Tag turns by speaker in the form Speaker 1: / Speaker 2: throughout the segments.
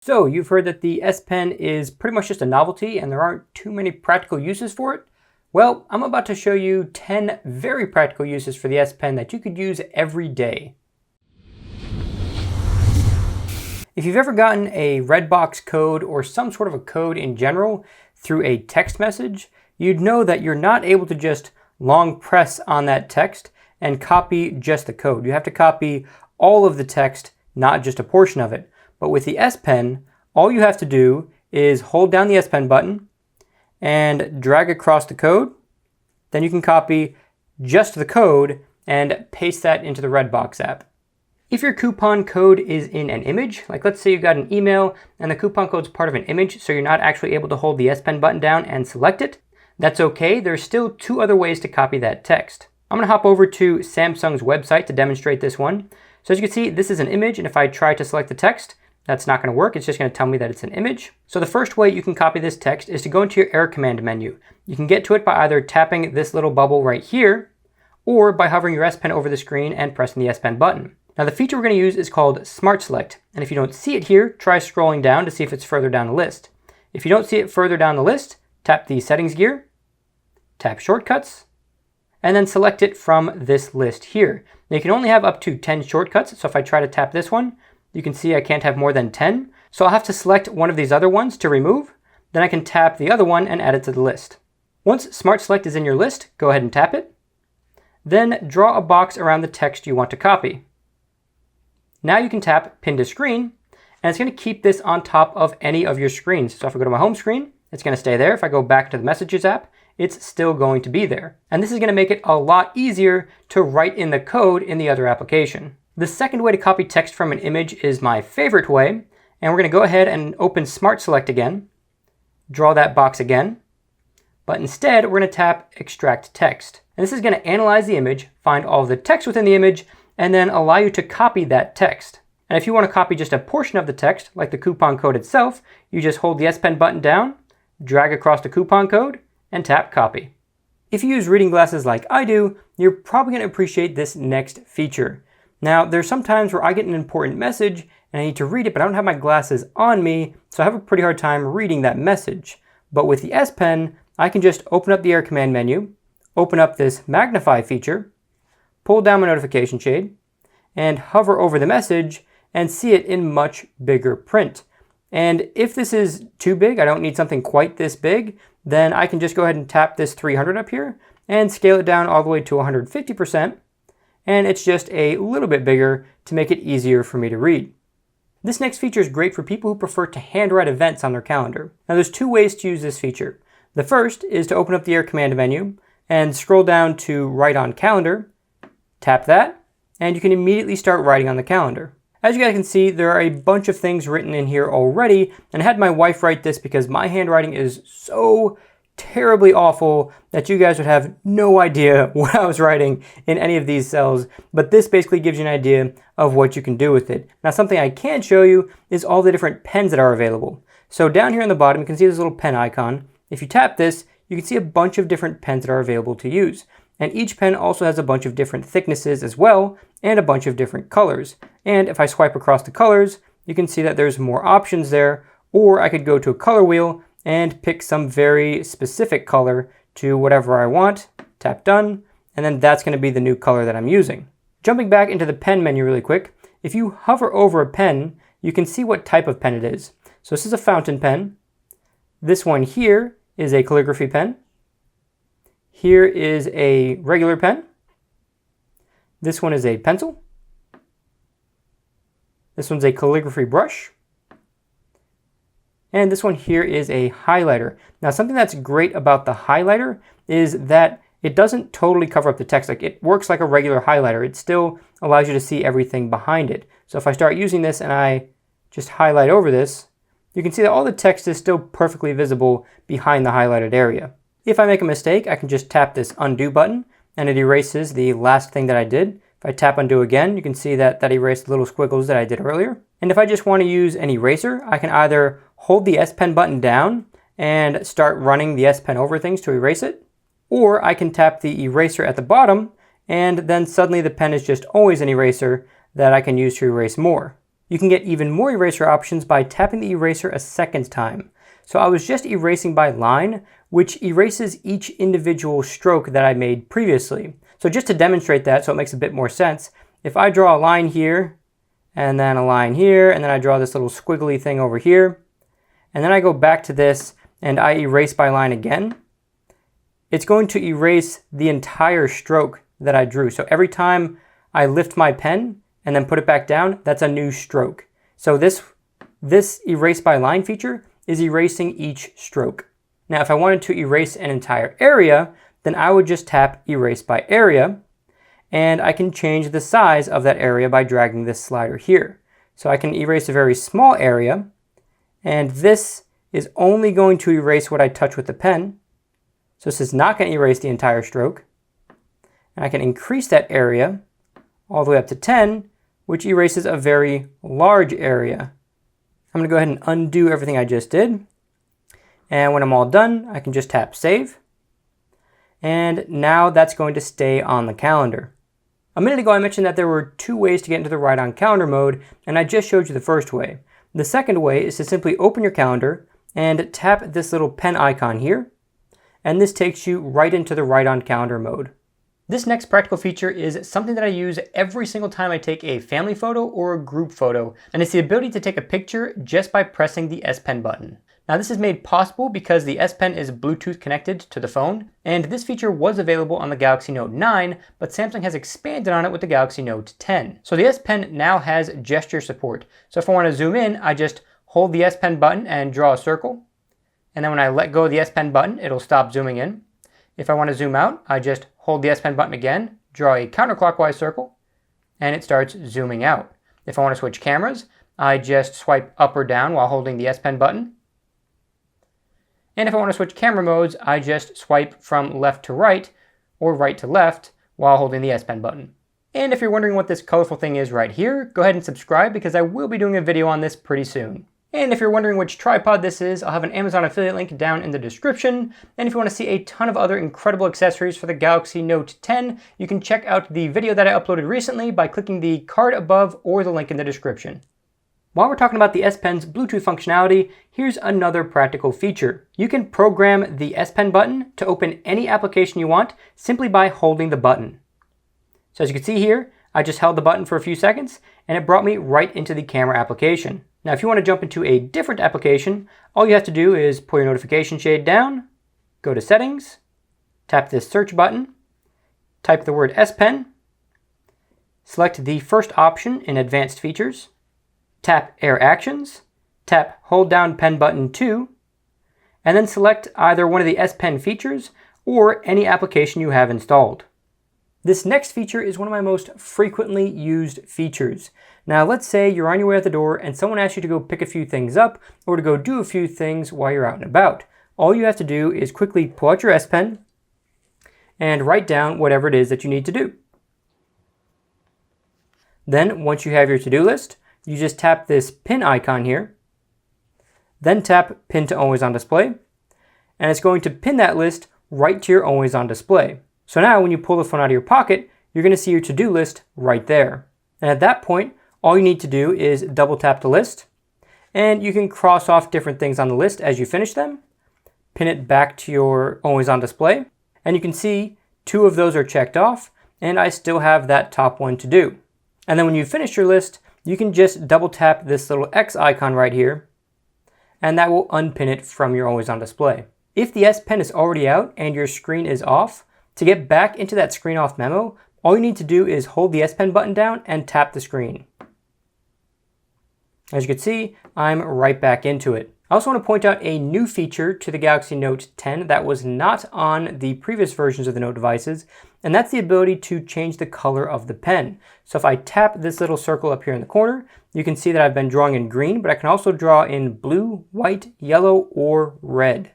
Speaker 1: So you've heard that the S Pen is pretty much just a novelty and there aren't too many practical uses for it. Well, I'm about to show you 10 very practical uses for the S Pen that you could use every day. If you've ever gotten a red box code or some sort of a code in general through a text message, you'd know that you're not able to just long press on that text and copy just the code. You have to copy all of the text, not just a portion of it. But with the S Pen, all you have to do is hold down the S Pen button and drag across the code. Then you can copy just the code and paste that into the Redbox app. If your coupon code is in an image, like let's say you got an email and the coupon code is part of an image, so you're not actually able to hold the S Pen button down and select it, that's okay. There's still two other ways to copy that text. I'm going to hop over to Samsung's website to demonstrate this one. So as you can see, this is an image, and if I try to select the text, that's not going to work. It's just going to tell me that it's an image. So the first way you can copy this text is to go into your arrow command menu. You can get to it by either tapping this little bubble right here, or by hovering your S Pen over the screen and pressing the S Pen button. Now the feature we're going to use is called Smart Select, and if you don't see it here, try scrolling down to see if it's further down the list. If you don't see it further down the list, tap the settings gear, tap shortcuts, and then select it from this list here. Now you can only have up to 10 shortcuts, so if I try to tap this one, you can see I can't have more than 10. So I'll have to select one of these other ones to remove. Then I can tap the other one and add it to the list. Once Smart Select is in your list, go ahead and tap it. Then draw a box around the text you want to copy. Now you can tap Pin to Screen, and it's going to keep this on top of any of your screens. So if I go to my home screen, it's going to stay there. If I go back to the Messages app, it's still going to be there. And this is going to make it a lot easier to write in the code in the other application. The second way to copy text from an image is my favorite way, and we're going to go ahead and open Smart Select again, draw that box again, but instead we're going to tap Extract Text. And this is going to analyze the image, find all of the text within the image, and then allow you to copy that text. And if you want to copy just a portion of the text, like the coupon code itself, you just hold the S Pen button down, drag across the coupon code, and tap Copy. If you use reading glasses like I do, you're probably going to appreciate this next feature. Now, there's some times where I get an important message and I need to read it, but I don't have my glasses on me, so I have a pretty hard time reading that message. But with the S Pen, I can just open up the arrow command menu, open up this magnify feature, pull down my notification shade, and hover over the message and see it in much bigger print. And if this is too big, I don't need something quite this big, then I can just go ahead and tap this 300 up here and scale it down all the way to 150%. And it's just a little bit bigger to make it easier for me to read. This next feature is great for people who prefer to handwrite events on their calendar. Now there's two ways to use this feature. The first is to open up the arrow command menu and scroll down to Write on Calendar, tap that, and you can immediately start writing on the calendar. As you guys can see, there are a bunch of things written in here already, and I had my wife write this because my handwriting is so terribly awful that you guys would have no idea what I was writing in any of these cells, but this basically gives you an idea of what you can do with it. Now something I can show you is all the different pens that are available. So down here on the bottom you can see this little pen icon. If you tap this, you can see a bunch of different pens that are available to use. And each pen also has a bunch of different thicknesses as well, and a bunch of different colors. And if I swipe across the colors, you can see that there's more options there, or I could go to a color wheel and pick some very specific color to whatever I want, tap done, and then that's going to be the new color that I'm using. Jumping back into the pen menu really quick, if you hover over a pen, you can see what type of pen it is. So this is a fountain pen. This one here is a calligraphy pen. Here is a regular pen. This one is a pencil. This one's a calligraphy brush. And this one here is a highlighter. Now something that's great about the highlighter is that it doesn't totally cover up the text. Like it works like a regular highlighter. It still allows you to see everything behind it. So if I start using this and I just highlight over this, you can see that all the text is still perfectly visible behind the highlighted area. If I make a mistake, I can just tap this undo button and it erases the last thing that I did. If I tap undo again, you can see that erased the little squiggles that I did earlier. And if I just want to use an eraser, I can either hold the S Pen button down and start running the S Pen over things to erase it, or I can tap the eraser at the bottom and then suddenly the pen is just always an eraser that I can use to erase more. You can get even more eraser options by tapping the eraser a second time. So I was just erasing by line, which erases each individual stroke that I made previously. So just to demonstrate that so it makes a bit more sense, if I draw a line here, and then a line here, and then I draw this little squiggly thing over here, and then I go back to this and I erase by line again, it's going to erase the entire stroke that I drew. So every time I lift my pen and then put it back down, that's a new stroke. So this erase by line feature is erasing each stroke. Now, if I wanted to erase an entire area, then I would just tap erase by area, and I can change the size of that area by dragging this slider here. So I can erase a very small area, and this is only going to erase what I touch with the pen. So this is not going to erase the entire stroke. And I can increase that area all the way up to 10, which erases a very large area. I'm going to go ahead and undo everything I just did. And when I'm all done, I can just tap save. And now that's going to stay on the calendar. A minute ago, I mentioned that there were 2 ways to get into the Write on Calendar mode, and I just showed you the first way. The second way is to simply open your calendar and tap this little pen icon here, and this takes you right into the Write on Calendar mode. This next practical feature is something that I use every single time I take a family photo or a group photo, and it's the ability to take a picture just by pressing the S Pen button. Now this is made possible because the S Pen is Bluetooth connected to the phone, and this feature was available on the Galaxy Note 9, but Samsung has expanded on it with the Galaxy Note 10. So the S Pen now has gesture support. So if I want to zoom in, I just hold the S Pen button and draw a circle, and then when I let go of the S Pen button, it'll stop zooming in. If I want to zoom out, I just hold the S Pen button again, draw a counterclockwise circle, and it starts zooming out. If I want to switch cameras, I just swipe up or down while holding the S Pen button. And if I want to switch camera modes, I just swipe from left to right or right to left while holding the S Pen button. And if you're wondering what this colorful thing is right here, go ahead and subscribe because I will be doing a video on this pretty soon. And if you're wondering which tripod this is, I'll have an Amazon affiliate link down in the description. And if you want to see a ton of other incredible accessories for the Galaxy Note 10, you can check out the video that I uploaded recently by clicking the card above or the link in the description. While we're talking about the S Pen's Bluetooth functionality, here's another practical feature. You can program the S Pen button to open any application you want simply by holding the button. So as you can see here, I just held the button for a few seconds and it brought me right into the camera application. Now if you want to jump into a different application, all you have to do is pull your notification shade down, go to settings, tap this search button, type the word S Pen, select the first option in advanced features, tap Air Actions, tap Hold Down Pen Button 2, and then select either one of the S Pen features or any application you have installed. This next feature is one of my most frequently used features. Now let's say you're on your way out the door and someone asks you to go pick a few things up or to go do a few things while you're out and about. All you have to do is quickly pull out your S Pen and write down whatever it is that you need to do. Then once you have your to-do list, you just tap this pin icon here, then tap Pin to Always on Display, and it's going to pin that list right to your Always on Display. So now when you pull the phone out of your pocket, you're going to see your to-do list right there. And at that point, all you need to do is double tap the list, and you can cross off different things on the list as you finish them, pin it back to your Always on Display, and you can see 2 of those are checked off, and I still have that top one to do. And then when you finish your list, you can just double tap this little X icon right here, and that will unpin it from your Always on Display. If the S Pen is already out and your screen is off, to get back into that screen off memo, all you need to do is hold the S Pen button down and tap the screen. As you can see, I'm right back into it. I also want to point out a new feature to the Galaxy Note 10 that was not on the previous versions of the Note devices, and that's the ability to change the color of the pen. So if I tap this little circle up here in the corner, you can see that I've been drawing in green, but I can also draw in blue, white, yellow, or red.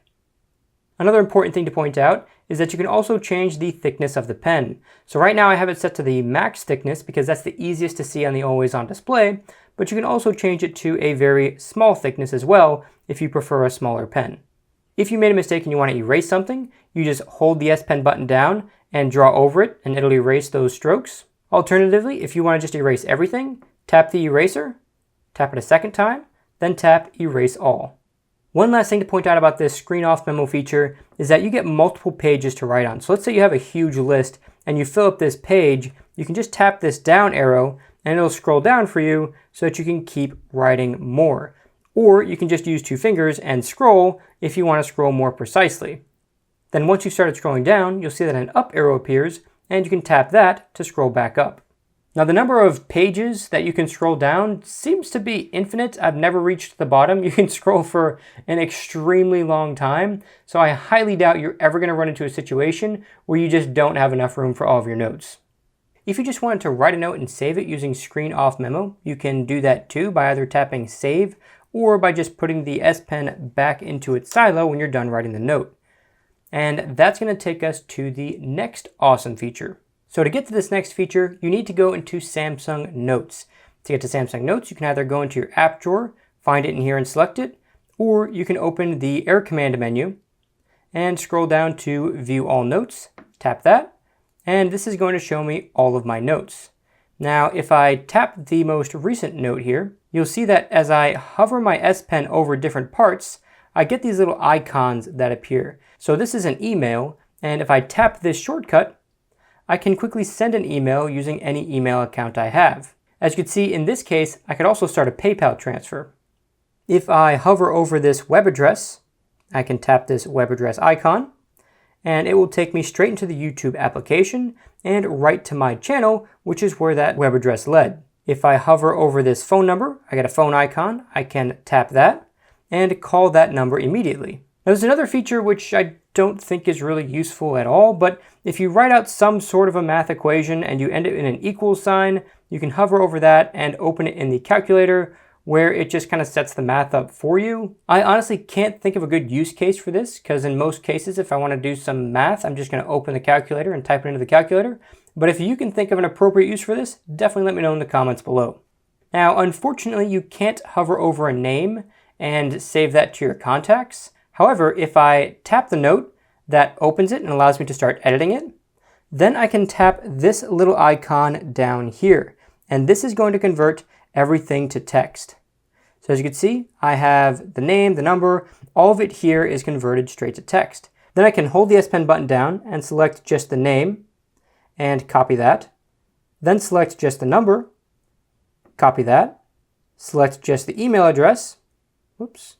Speaker 1: Another important thing to point out is that you can also change the thickness of the pen. So right now I have it set to the max thickness because that's the easiest to see on the Always on Display, but you can also change it to a very small thickness as well if you prefer a smaller pen. If you made a mistake and you want to erase something, you just hold the S Pen button down and draw over it and it'll erase those strokes. Alternatively, if you want to just erase everything, tap the eraser, tap it a second time, then tap Erase All. One last thing to point out about this screen off memo feature is that you get multiple pages to write on. So let's say you have a huge list and you fill up this page, you can just tap this down arrow and it'll scroll down for you so that you can keep writing more. Or you can just use two fingers and scroll if you want to scroll more precisely. Then once you started scrolling down, you'll see that an up arrow appears and you can tap that to scroll back up. Now the number of pages that you can scroll down seems to be infinite. I've never reached the bottom. You can scroll for an extremely long time. So I highly doubt you're ever going to run into a situation where you just don't have enough room for all of your notes. If you just wanted to write a note and save it using screen off memo, you can do that too by either tapping save or by just putting the S Pen back into its silo when you're done writing the note. And that's going to take us to the next awesome feature. So to get to this next feature, you need to go into Samsung Notes. To get to Samsung Notes, you can either go into your app drawer, find it in here and select it, or you can open the Air Command menu and scroll down to View All Notes, tap that, and this is going to show me all of my notes. Now, if I tap the most recent note here, you'll see that as I hover my S Pen over different parts, I get these little icons that appear. So this is an email, and if I tap this shortcut, I can quickly send an email using any email account I have. As you can see in this case, I could also start a PayPal transfer. If I hover over this web address, I can tap this web address icon, and it will take me straight into the YouTube application and right to my channel, which is where that web address led. If I hover over this phone number, I get a phone icon, I can tap that and call that number immediately. Now, there's another feature which I don't think is really useful at all, but if you write out some sort of a math equation and you end it in an equal sign, you can hover over that and open it in the calculator where it just kind of sets the math up for you. I honestly can't think of a good use case for this because in most cases, if I want to do some math, I'm just going to open the calculator and type it into the calculator. But if you can think of an appropriate use for this, definitely let me know in the comments below. Now, unfortunately, you can't hover over a name and save that to your contacts. However, if I tap the note, that opens it and allows me to start editing it. Then I can tap this little icon down here, and this is going to convert everything to text. So as you can see, I have the name, the number, all of it here is converted straight to text. Then I can hold the S Pen button down and select just the name and copy that. Then select just the number, copy that, select just the email address, whoops,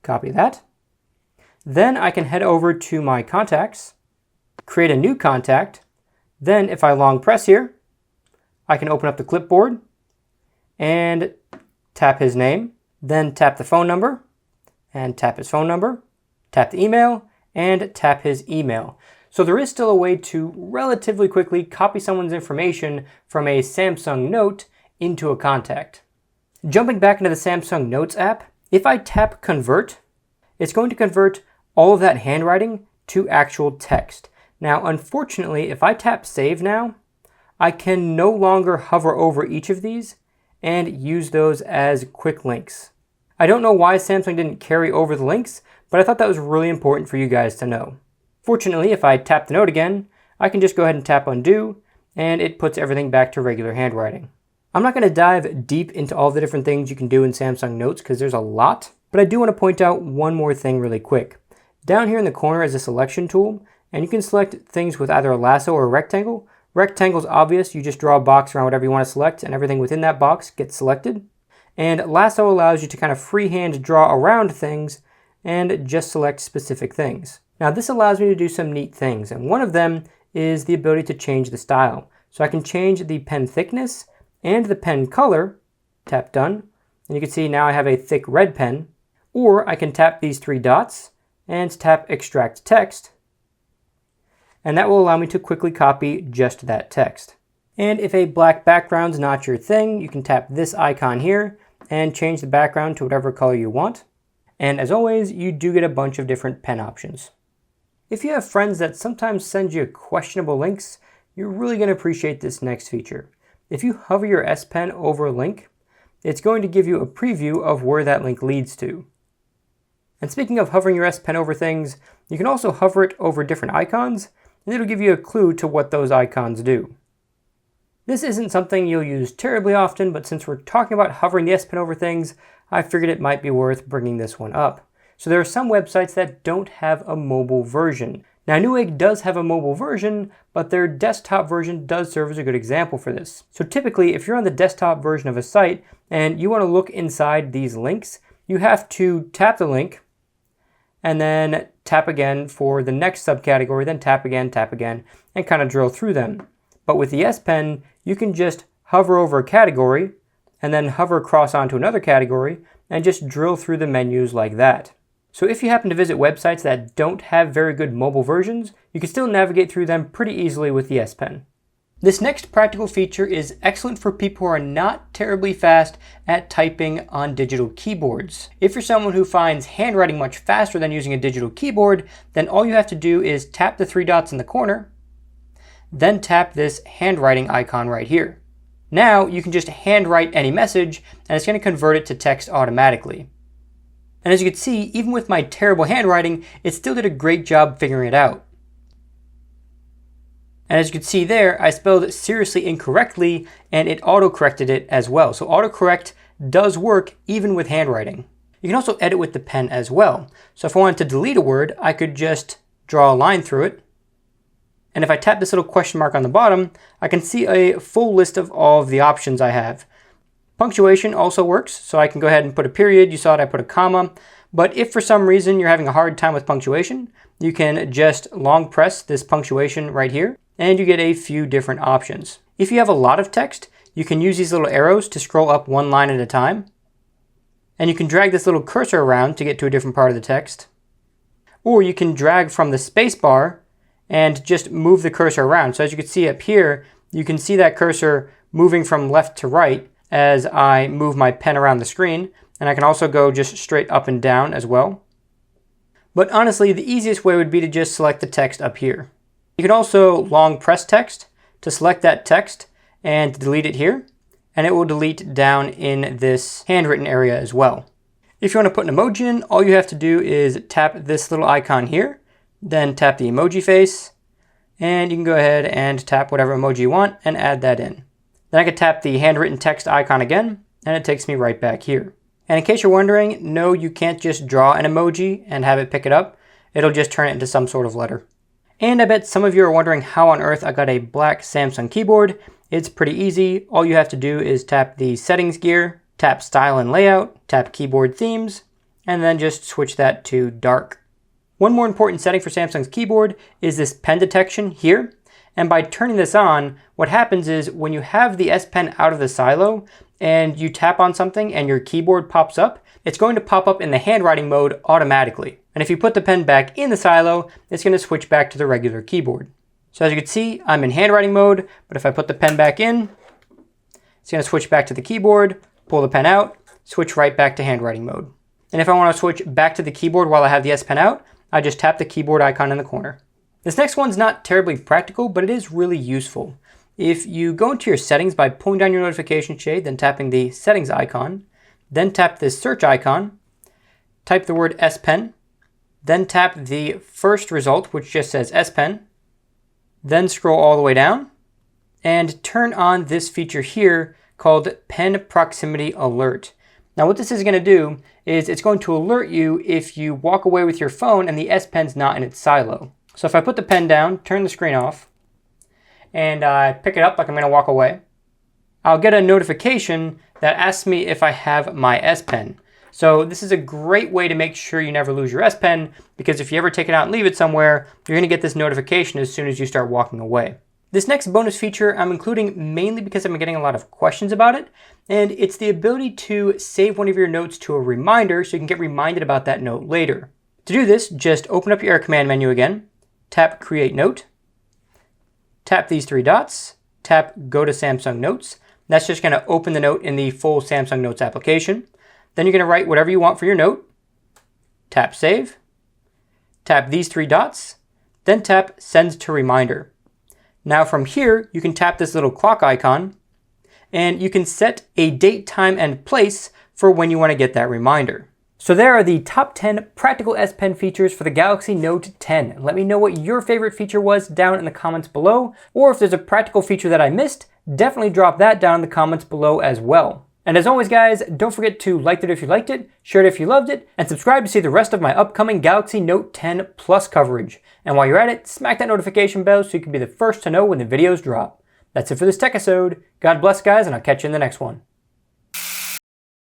Speaker 1: copy that. Then I can head over to my contacts, create a new contact. Then if I long press here, I can open up the clipboard and tap his name, then tap the phone number and tap his phone number, tap the email and tap his email. So there is still a way to relatively quickly copy someone's information from a Samsung Note into a contact. Jumping back into the Samsung Notes app, if I tap convert, it's going to convert all of that handwriting to actual text. Now, unfortunately, if I tap save now, I can no longer hover over each of these and use those as quick links. I don't know why Samsung didn't carry over the links, but I thought that was really important for you guys to know. Fortunately, if I tap the note again, I can just go ahead and tap undo, and it puts everything back to regular handwriting. I'm not going to dive deep into all the different things you can do in Samsung Notes because there's a lot, but I do want to point out one more thing really quick. Down here in the corner is a selection tool, and you can select things with either a lasso or a rectangle. Rectangle is obvious, you just draw a box around whatever you want to select, and everything within that box gets selected. And lasso allows you to kind of freehand draw around things and just select specific things. Now this allows me to do some neat things, and one of them is the ability to change the style. So I can change the pen thickness and the pen color, tap done, and you can see now I have a thick red pen, or I can tap these three dots and tap extract text, and that will allow me to quickly copy just that text. And if a black background's not your thing, you can tap this icon here and change the background to whatever color you want. And as always, you do get a bunch of different pen options. If you have friends that sometimes send you questionable links, you're really going to appreciate this next feature. If you hover your S Pen over a link, it's going to give you a preview of where that link leads to. And speaking of hovering your S Pen over things, you can also hover it over different icons, and it'll give you a clue to what those icons do. This isn't something you'll use terribly often, but since we're talking about hovering the S Pen over things, I figured it might be worth bringing this one up. So there are some websites that don't have a mobile version. Now Newegg does have a mobile version, but their desktop version does serve as a good example for this. So typically, if you're on the desktop version of a site and you want to look inside these links, you have to tap the link and then tap again for the next subcategory, then tap again, and kind of drill through them. But with the S Pen, you can just hover over a category and then hover across onto another category and just drill through the menus like that. So if you happen to visit websites that don't have very good mobile versions, you can still navigate through them pretty easily with the S Pen. This next practical feature is excellent for people who are not terribly fast at typing on digital keyboards. If you're someone who finds handwriting much faster than using a digital keyboard, then all you have to do is tap the three dots in the corner, then tap this handwriting icon right here. Now you can just handwrite any message and it's going to convert it to text automatically. And as you can see, even with my terrible handwriting, it still did a great job figuring it out. And as you can see there, I spelled seriously incorrectly and it auto-corrected it as well. So autocorrect does work even with handwriting. You can also edit with the pen as well. So if I wanted to delete a word, I could just draw a line through it. And if I tap this little question mark on the bottom, I can see a full list of all of the options I have. Punctuation also works, so I can go ahead and put a period. You saw it, I put a comma. But if for some reason you're having a hard time with punctuation, you can just long press this punctuation right here, and you get a few different options. If you have a lot of text, you can use these little arrows to scroll up one line at a time. And you can drag this little cursor around to get to a different part of the text. Or you can drag from the space bar and just move the cursor around. So as you can see up here, you can see that cursor moving from left to right as I move my pen around the screen, and I can also go just straight up and down as well. But honestly, the easiest way would be to just select the text up here. You can also long press text to select that text and delete it here, and it will delete down in this handwritten area as well. If you want to put an emoji in, all you have to do is tap this little icon here, then tap the emoji face, and you can go ahead and tap whatever emoji you want and add that in. Then I could tap the handwritten text icon again, and it takes me right back here. And in case you're wondering, no, you can't just draw an emoji and have it pick it up. It'll just turn it into some sort of letter. And I bet some of you are wondering how on earth I got a black Samsung keyboard. It's pretty easy. All you have to do is tap the settings gear, tap style and layout, tap keyboard themes, and then just switch that to dark. One more important setting for Samsung's keyboard is this pen detection here. And by turning this on, what happens is when you have the S Pen out of the silo and you tap on something and your keyboard pops up, it's going to pop up in the handwriting mode automatically. And if you put the pen back in the silo, it's going to switch back to the regular keyboard. So as you can see, I'm in handwriting mode, but if I put the pen back in, it's going to switch back to the keyboard, pull the pen out, switch right back to handwriting mode. And if I want to switch back to the keyboard while I have the S Pen out, I just tap the keyboard icon in the corner. This next one's not terribly practical, but it is really useful. If you go into your settings by pulling down your notification shade, then tapping the settings icon, then tap this search icon, type the word S Pen, then tap the first result, which just says S Pen, then scroll all the way down, and turn on this feature here called Pen Proximity Alert. Now what this is going to do is it's going to alert you if you walk away with your phone and the S Pen's not in its silo. So if I put the pen down, turn the screen off, and I pick it up like I'm going to walk away, I'll get a notification that asks me if I have my S Pen. So this is a great way to make sure you never lose your S Pen, because if you ever take it out and leave it somewhere, you're going to get this notification as soon as you start walking away. This next bonus feature I'm including mainly because I've been getting a lot of questions about it, and it's the ability to save one of your notes to a reminder so you can get reminded about that note later. To do this, just open up your command menu again, tap Create Note, tap these three dots, tap Go to Samsung Notes. That's just going to open the note in the full Samsung Notes application. Then you're going to write whatever you want for your note, tap Save, tap these three dots, then tap Send to Reminder. Now from here, you can tap this little clock icon, and you can set a date, time, and place for when you want to get that reminder. So there are the top 10 practical S Pen features for the Galaxy Note 10. Let me know what your favorite feature was down in the comments below, or if there's a practical feature that I missed, definitely drop that down in the comments below as well. And as always guys, don't forget to like it if you liked it, share it if you loved it, and subscribe to see the rest of my upcoming Galaxy Note 10 Plus coverage. And while you're at it, smack that notification bell so you can be the first to know when the videos drop. That's it for this Techisode. God bless guys, and I'll catch you in the next one.